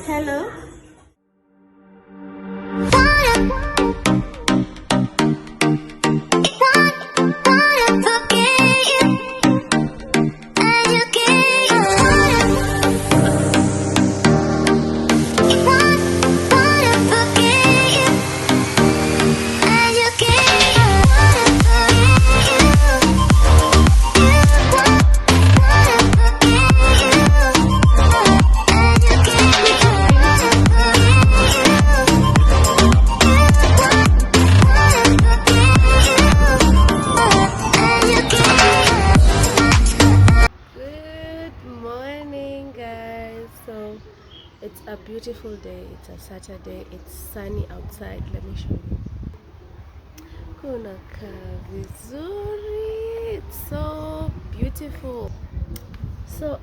Hello. It's a beautiful day. It's a Saturday. It's sunny outside. Let me show you. Kuna vizuri. It's so beautiful. So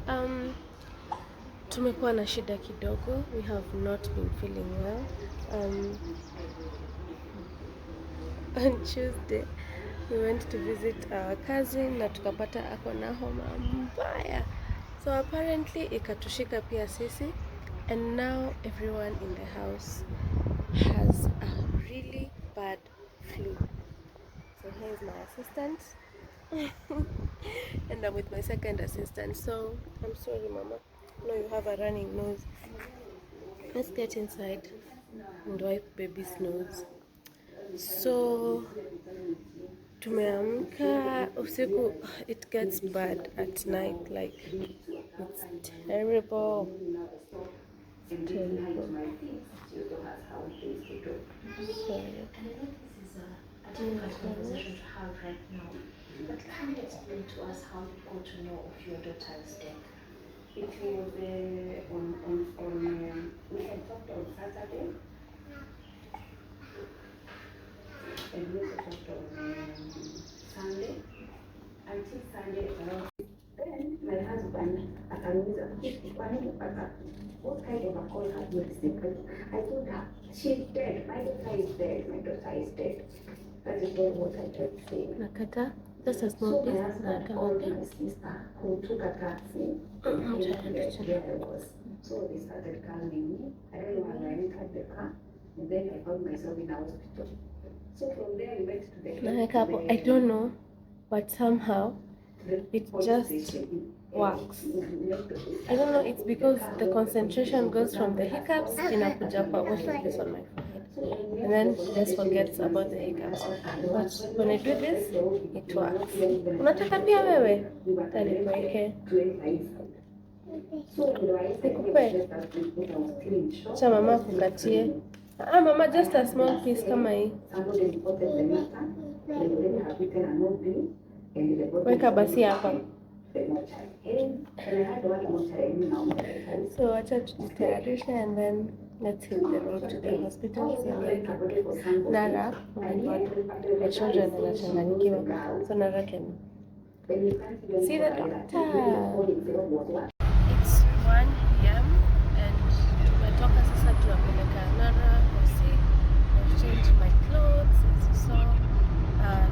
tumekuwa na shida kidogo. We have not been feeling well. On Tuesday we went to visit our cousin na tukapata ako na homa mbaya. So apparently ikatushika pia sisi. And now everyone in the house has a really bad flu. So here's my assistant. And I'm with my second assistant. So I'm sorry, Mama. No, you have a running nose. Let's get inside and wipe baby's nose. So tumeamka usiku, it gets bad at night. Like, it's terrible. But can you explain to us how you got to know of your daughter's death? It was we had talked on Saturday, and we also talked on Sunday. Until Sunday, then my husband what kind of a call have you received? I told her, she's dead. My daughter is dead. My daughter is dead. That is what I tried to say. Nakata, just a small piece. So my husband called my sister who took a taxi and where I was. So they started calming me. I don't know how I entered the car. And then I found myself in a hospital. So from there we went to the I don't know, but somehow it just works. I don't know, it's because the concentration goes from the hiccups inakuja kwa what is this on my forehead, and then just forgets about the hiccups. But when I do this, it works. Unataka pia wewe? Tanikuweke. Sikupe. Cha mama kukatie. Mama, just a small piece kama hii. Weka basi hapa. So acha tujitayarishe and then let's hit the road to the hospital. So Nara, oh my God, the children wanachanganyikiwa. So Nara can see the doctor. It's 1 p.m. and tumetoka sasa tunapeleka Nara hosi. I've changed my clothes as you saw.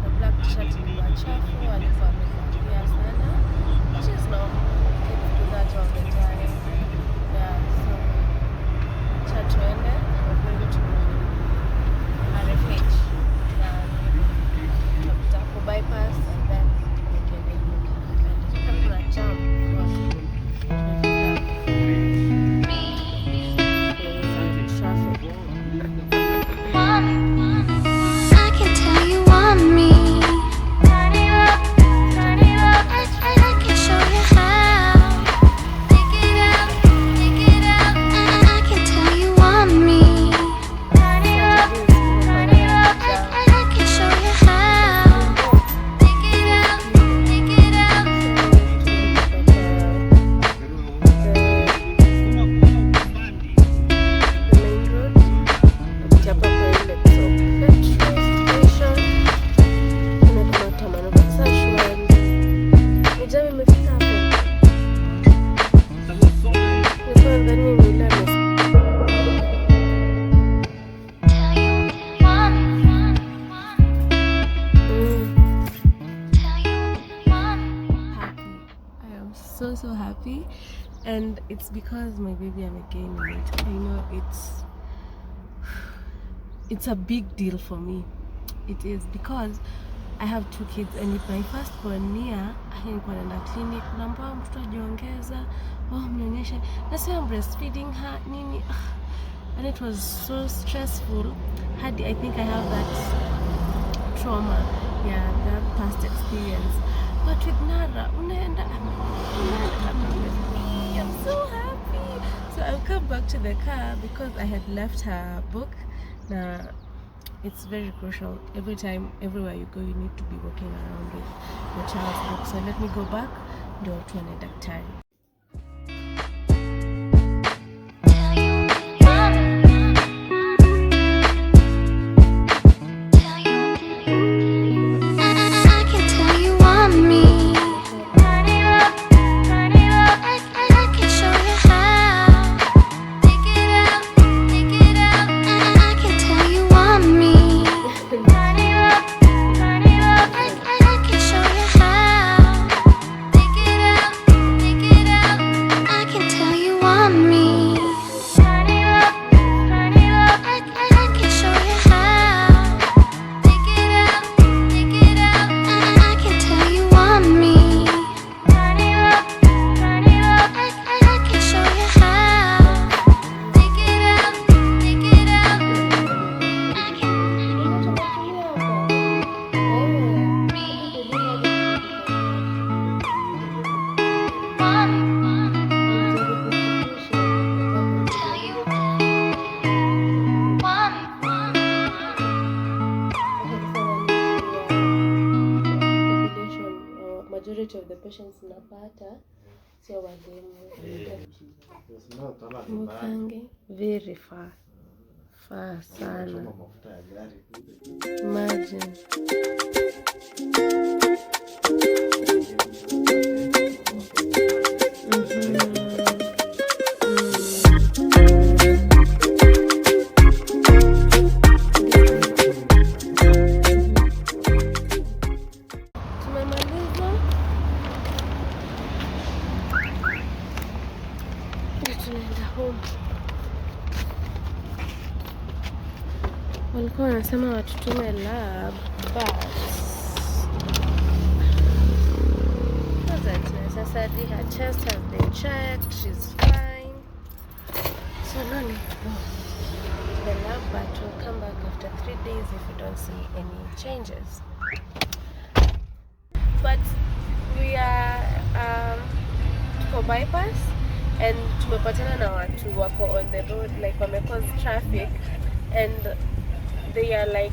The black t-shirt ni machafu, alikuwa amevalia sana, which is normal. Kids do that all the time. Yeah, so chatuende, we're going to RFH. Tutapita bypass and then we can kuna jam traffic. I can tell you want me. so happy, and it's because my baby I'm gaining it. I know it's a big deal for me. It is because I have 2 kids, and with my first born Nia, nilikuwa naenda clinic, naambiwa mtoto ajiongeza, mnyonyeshe, na sasa I'm breastfeeding her nini, and it was so stressful. I think I have that trauma, that past experience. But with Nara, I'm so happy. So I'll come back to the car because I had left her book. Now, it's very crucial. Everywhere you go, you need to be walking around with your child's book. So let me go back. Ndio tuone daktari. Majority of the patients napata sio wageni. Mukange very far sana. Imagine. Walikuwa wanasema watutume lab, but wasn't necessary. Her chest has been checked, she's fine. So no need to go to the lab, but we'll come back after 3 days if we don't see any changes. But we are tuko bypass and tumepatana na watu wako on the road, like wamecause traffic, and they are like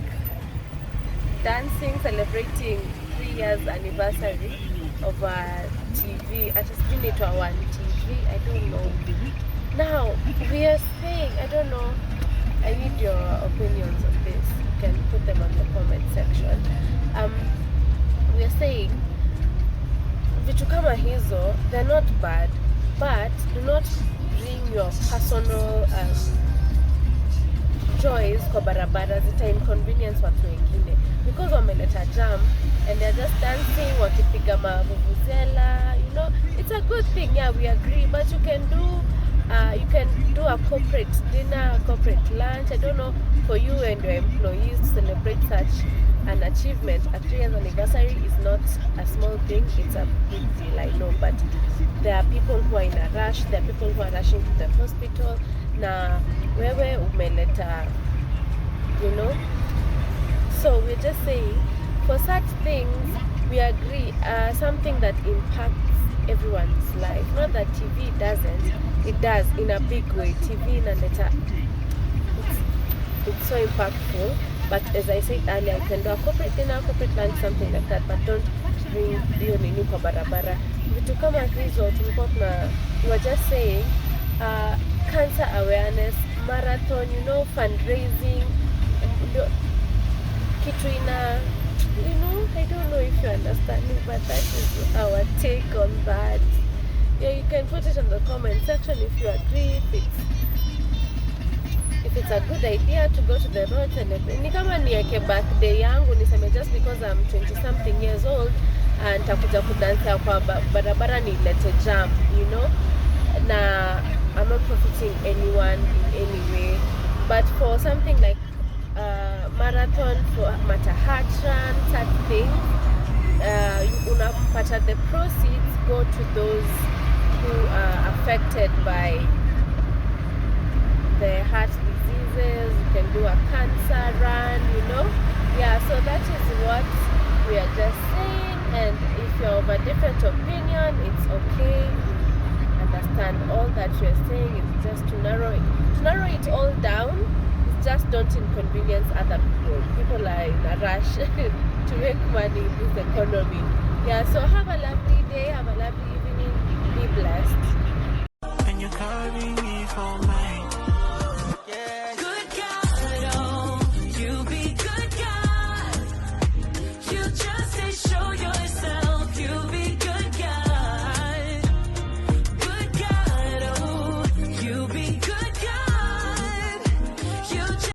dancing, celebrating 3 years anniversary of a TV. At a screen it was one TV, I don't know. Now we are saying, I don't know, I need your opinions on this. You can put them on the comment section. We are saying vitu kama hizo, they're not bad, but do not bring your personal joys kwa barabara, zita inconvenience watu wengine because wameleta jam and they're just dancing, wakipiga mavuvuzela, you know. It's a good thing, yeah, we agree, but you can do a corporate dinner, a corporate lunch. I don't know, for you and your employees to celebrate such an achievement. A 3 years anniversary is not a small thing, it's a big deal, I know, but there are people who are in a rush, there are people who are rushing to the hospital. Na wewe umeleta, you know. So we're just saying, for such things we agree, something that impacts everyone's life. Not that TV doesn't, it does in a big way. TV inaleta, it's so impactful. But as I said earlier, you can do a corporate dinner, corporate lunch, something like that, but don't bring hiyo nini kwa barabara. Vitu kama hizo tulikuwa we were just saying, cancer awareness marathon, you know, fundraising, kitu ina, you know, I don't know if you understand me, but that is our take on that. Yeah, you can put it in the comment section if you agree, if it's a good idea to go to the road and ni kama nieke birthday yangu niseme just because I'm 20 something years old nitakuja kudansia kwa barabara nilete jam, you know. Na I'm not profiting anyone in any way, but for something like marathon, for Matahatran, such things, unapata the proceeds go to those who are affected by the heart diseases. You can do a cancer run, you know. Yeah, so that is what we are just saying, and if you're of a different opinion, it's okay. Understand all that you're saying. It's just to narrow it all down. It's just don't inconvenience other people. People are in a rush to make money in this economy. Yeah, so have a lovely day, have a lovely evening, be blessed. And you're carrying me for mine. Yeah. Good God, oh, you be good God. You just say show yourself, you be good God. Good God, oh, you be good God.